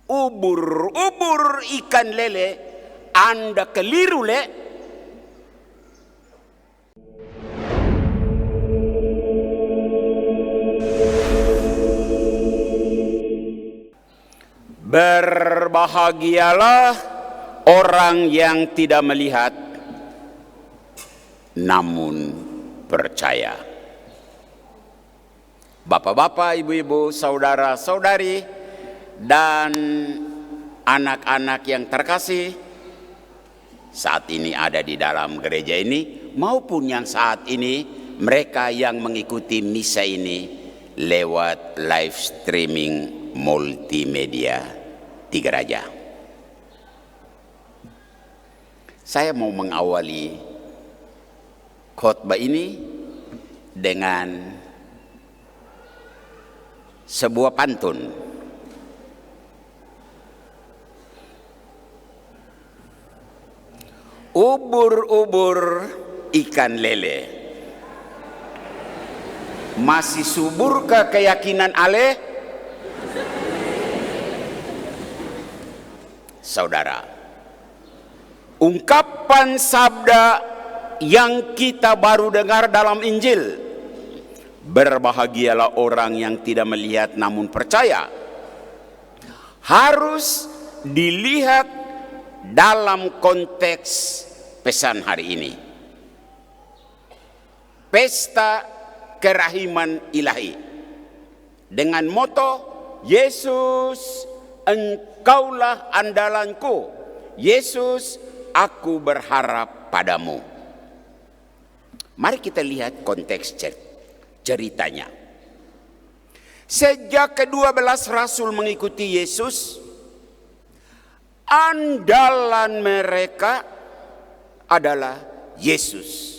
ubur-ubur ikan lele, Anda keliru, Le. Berbahagialah orang yang tidak melihat namun percaya. Bapak-bapak, ibu-ibu, saudara-saudari, dan anak-anak yang terkasih, saat ini ada di dalam gereja ini maupun yang saat ini mereka yang mengikuti misa ini lewat live streaming multimedia Tiga Raja. Saya mau mengawali khotbah ini dengan sebuah pantun. Ubur-ubur ikan lele, masih suburkah keyakinan Ale? Saudara, ungkapan sabda yang kita baru dengar dalam Injil, berbahagialah orang yang tidak melihat namun percaya, harus dilihat dalam konteks pesan hari ini. Pesta kerahiman ilahi dengan moto Yesus Engkaulah andalanku, Yesus aku berharap padamu. Mari kita lihat konteks ceritanya. Sejak ke-12 rasul mengikuti Yesus, andalan mereka adalah Yesus,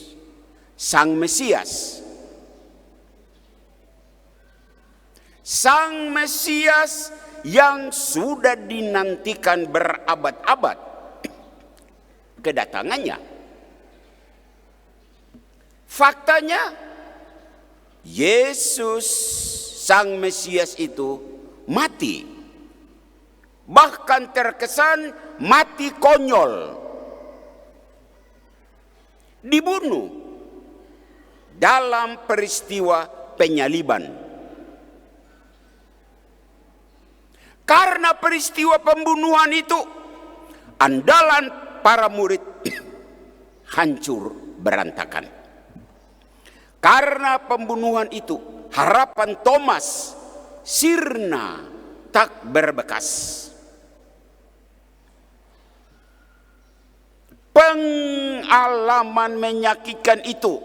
Sang Mesias. Sang Mesias yang sudah dinantikan berabad-abad kedatangannya. Faktanya, Yesus Sang Mesias itu mati. Bahkan terkesan mati konyol. Dibunuh dalam peristiwa penyaliban. Karena peristiwa pembunuhan itu, andalan para murid hancur berantakan. Karena pembunuhan itu, harapan Thomas sirna tak berbekas. Pengalaman menyakitkan itu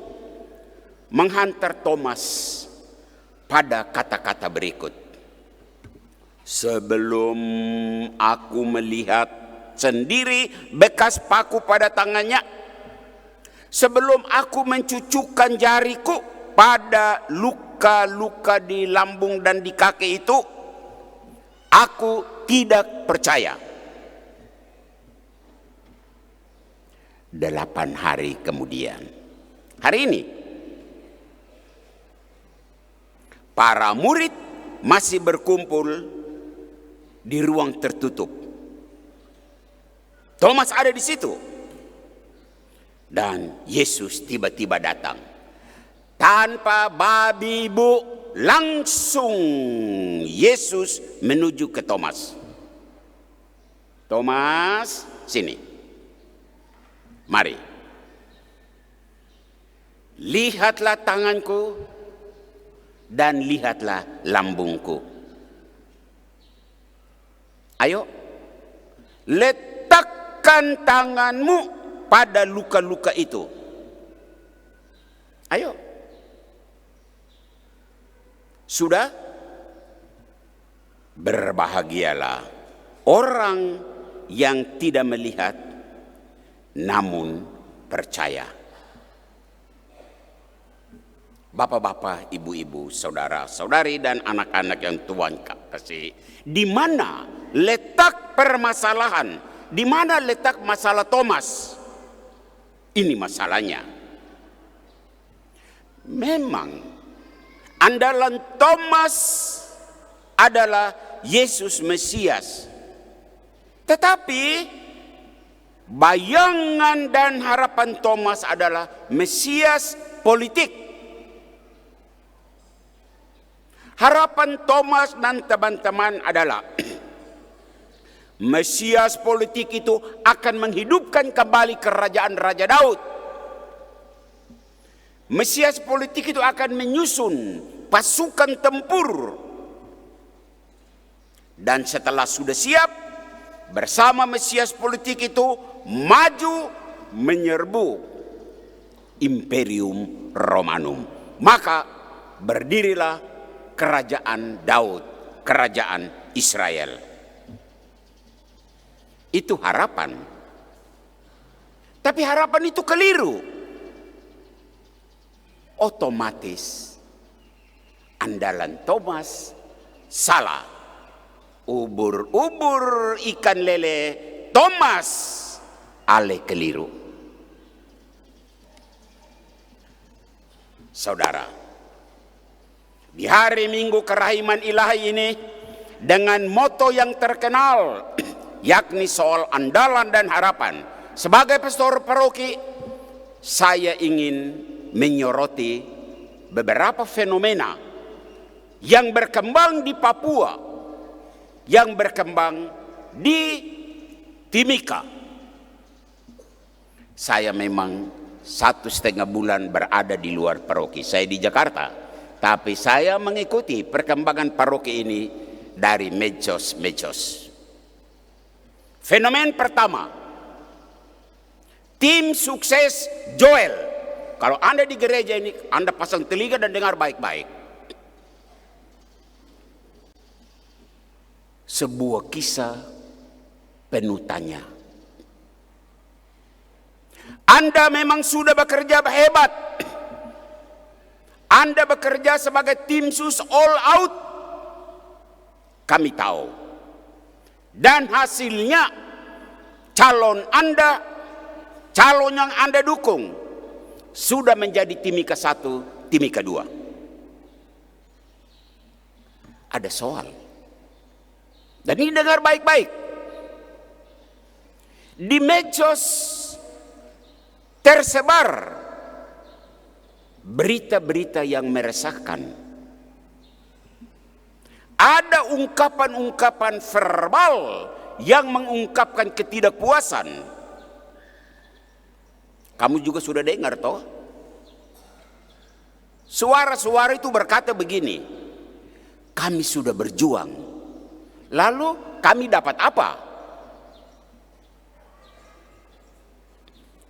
menghantar Thomas pada kata-kata berikut. Sebelum aku melihat sendiri bekas paku pada tangannya, sebelum aku mencucukkan jariku pada luka-luka di lambung dan di kaki itu, aku tidak percaya. 8 hari kemudian, hari ini, para murid masih berkumpul di ruang tertutup. Thomas ada di situ. Dan Yesus tiba-tiba datang. Tanpa babi bu, langsung Yesus menuju ke Thomas. Thomas, sini. Mari. Lihatlah tanganku dan lihatlah lambungku. Ayo, letakkan tanganmu pada luka-luka itu. Ayo. Sudah? Berbahagialah orang yang tidak melihat namun percaya. Bapak-bapak, ibu-ibu, saudara-saudari, dan anak-anak yang Tuhan kasih, di mana letak permasalahan? Di mana letak masalah Thomas? Ini masalahnya. Memang andalan Thomas adalah Yesus Mesias, Tetapi bayangan dan harapan Thomas adalah Mesias politik. Harapan Thomas dan teman-teman adalah Mesias politik itu akan menghidupkan kembali kerajaan Raja Daud. Mesias politik itu akan menyusun pasukan tempur. Dan setelah sudah siap, bersama Mesias politik itu maju menyerbu Imperium Romanum. Maka berdirilah kerajaan Daud, kerajaan Israel. Itu harapan. Tapi harapan itu keliru. Otomatis andalan Thomas salah. Ubur-ubur ikan lele Thomas ale keliru. Saudara, di hari Minggu Kerahiman Ilahi ini dengan moto yang terkenal yakni soal andalan dan harapan. Sebagai pastor paroki, saya ingin menyoroti beberapa fenomena yang berkembang di Papua, yang berkembang di Timika. Saya memang 1,5 bulan berada di luar paroki. Saya di Jakarta, tapi saya mengikuti perkembangan paroki ini dari medsos. Fenomen pertama, tim sukses Joel. Kalau Anda di gereja ini, Anda pasang telinga dan dengar baik-baik. Sebuah kisah penuh tanya. Anda memang sudah bekerja hebat. Anda bekerja sebagai tim sus all out. Kami tahu. Dan hasilnya calon Anda, calon yang Anda dukung sudah menjadi Timika 1, Timika 2. Ada soal. Dan ini dengar baik-baik. Di medsos tersebar berita-berita yang meresahkan. Ada ungkapan-ungkapan verbal yang mengungkapkan ketidakpuasan. Kamu juga sudah dengar toh? Suara-suara itu berkata begini, kami sudah berjuang, lalu kami dapat apa?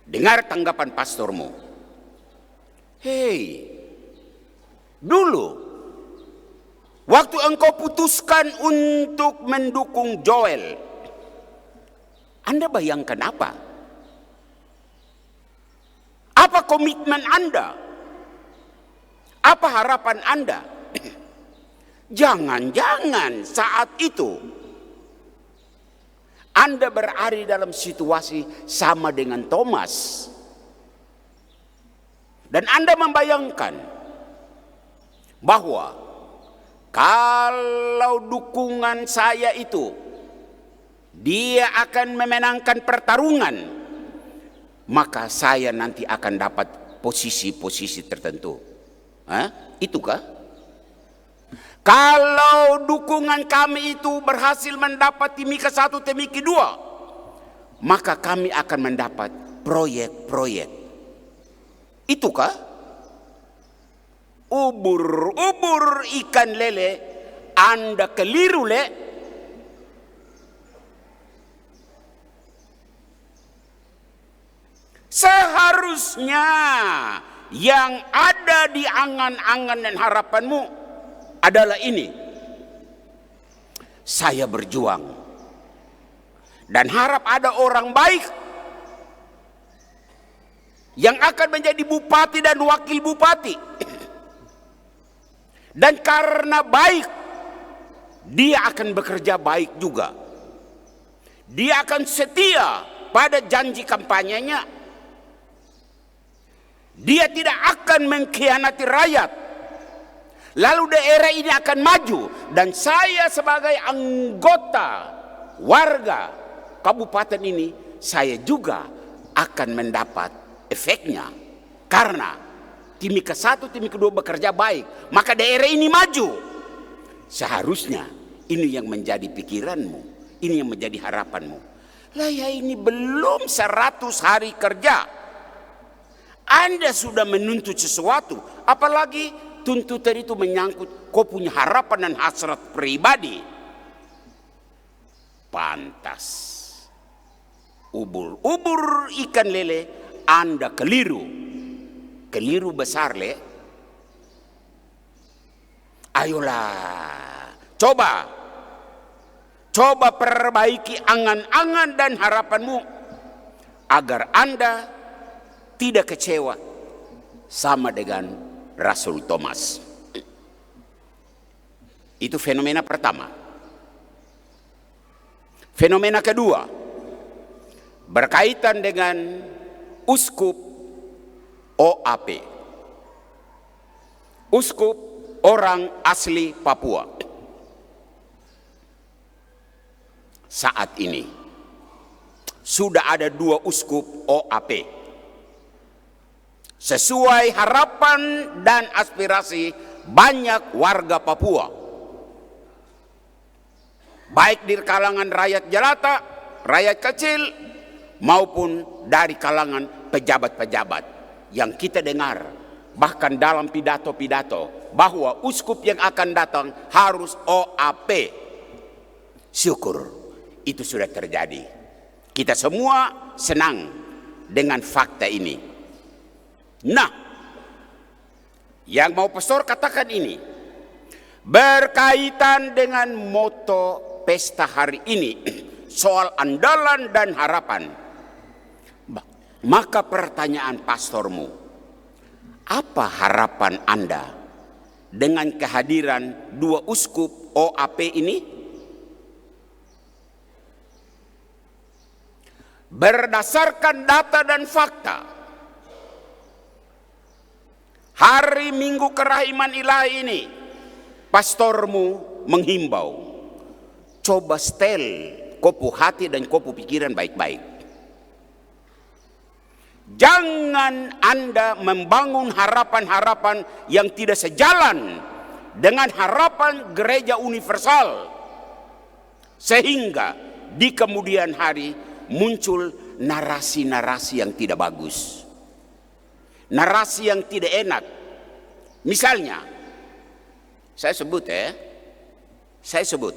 Dengar tanggapan pastormu. Hei, dulu waktu engkau putuskan untuk mendukung Joel, Anda bayangkan apa? Apa komitmen Anda? Apa harapan Anda? Jangan-jangan saat itu Anda berada dalam situasi sama dengan Thomas. Dan Anda membayangkan bahwa kalau dukungan saya itu dia akan memenangkan pertarungan, maka saya nanti akan dapat posisi-posisi tertentu. Itukah? Kalau dukungan kami itu berhasil mendapat Timika 1, Timika 2, maka kami akan mendapat proyek-proyek. Itukah? Ubur-ubur ikan lele, Anda keliru, Le. Seharusnya yang ada di angan-angan dan harapanmu adalah ini. Saya berjuang dan harap ada orang baik yang akan menjadi bupati dan wakil bupati. Dan karena baik, dia akan bekerja baik juga. Dia akan setia pada janji kampanyenya. Dia tidak akan mengkhianati rakyat. Lalu daerah ini akan maju. Dan saya sebagai anggota warga kabupaten ini saya juga akan mendapat efeknya. Karena Timika 1, Timika 2 bekerja baik, maka daerah ini maju. Seharusnya ini yang menjadi pikiranmu, ini yang menjadi harapanmu. Lah ya, ini belum 100 hari kerja, Anda sudah menuntut sesuatu. Apalagi tuntutan itu menyangkut kau punya harapan dan hasrat pribadi. Pantas ubur-ubur ikan lele, Anda keliru besar, Le. Ayolah, coba perbaiki angan-angan dan harapanmu agar Anda tidak kecewa sama dengan Rasul Thomas. Itu fenomena pertama. Fenomena kedua berkaitan dengan uskup OAP. Uskup orang asli Papua. Saat ini sudah ada 2 uskup OAP. Sesuai harapan dan aspirasi banyak warga Papua, baik di kalangan rakyat jelata, rakyat kecil, maupun dari kalangan pejabat-pejabat yang kita dengar bahkan dalam pidato-pidato bahwa uskup yang akan datang harus OAP. Syukur itu sudah terjadi. Kita semua senang dengan fakta ini. Nah, yang mau pastor katakan ini berkaitan dengan moto pesta hari ini, soal andalan dan harapan. Maka pertanyaan pastormu, apa harapan Anda dengan kehadiran 2 uskup OAP ini? Berdasarkan data dan fakta, hari Minggu Kerahiman Ilahi ini, pastormu menghimbau, coba setel kopu hati dan kopu pikiran baik-baik. Jangan Anda membangun harapan-harapan yang tidak sejalan dengan harapan gereja universal, sehingga di kemudian hari muncul narasi-narasi yang tidak bagus, narasi yang tidak enak. Misalnya, saya sebut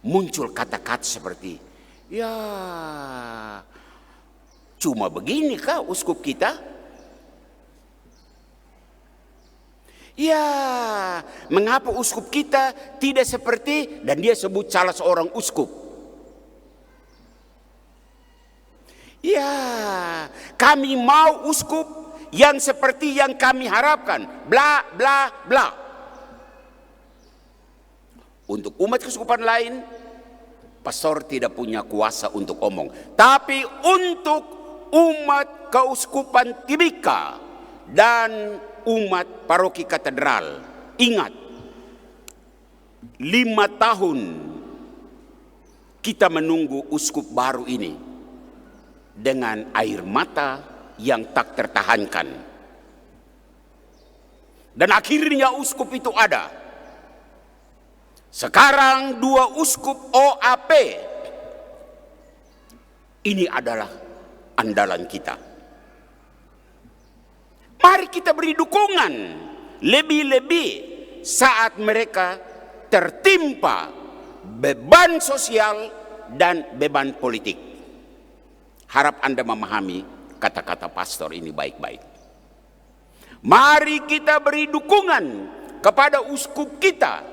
muncul kata-kata seperti, ya cuma begini kah uskup kita? Ya, mengapa uskup kita tidak seperti, dan dia sebut salah seorang uskup. Ya, kami mau uskup yang seperti yang kami harapkan, bla bla bla. Untuk umat keuskupan lain, pastor tidak punya kuasa untuk omong. Tapi untuk umat keuskupan Timika dan umat paroki katedral, ingat, 5 tahun kita menunggu uskup baru ini dengan air mata yang tak tertahankan. Dan akhirnya uskup itu ada. Sekarang 2 uskup OAP. Ini adalah andalan kita. Mari kita beri dukungan lebih-lebih saat mereka tertimpa beban sosial dan beban politik. Harap Anda memahami kata-kata pastor ini baik-baik. Mari kita beri dukungan kepada uskup kita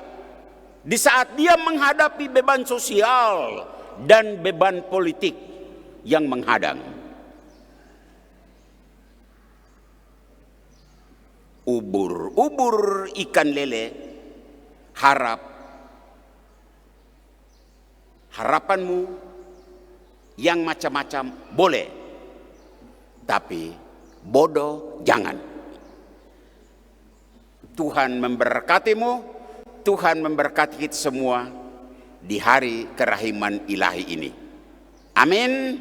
di saat dia menghadapi beban sosial dan beban politik yang menghadang. Ubur-ubur ikan lele, harapanmu yang macam-macam boleh, tapi bodoh jangan. Tuhan memberkatimu, Tuhan memberkati kita semua di hari kerahiman ilahi ini. Amin.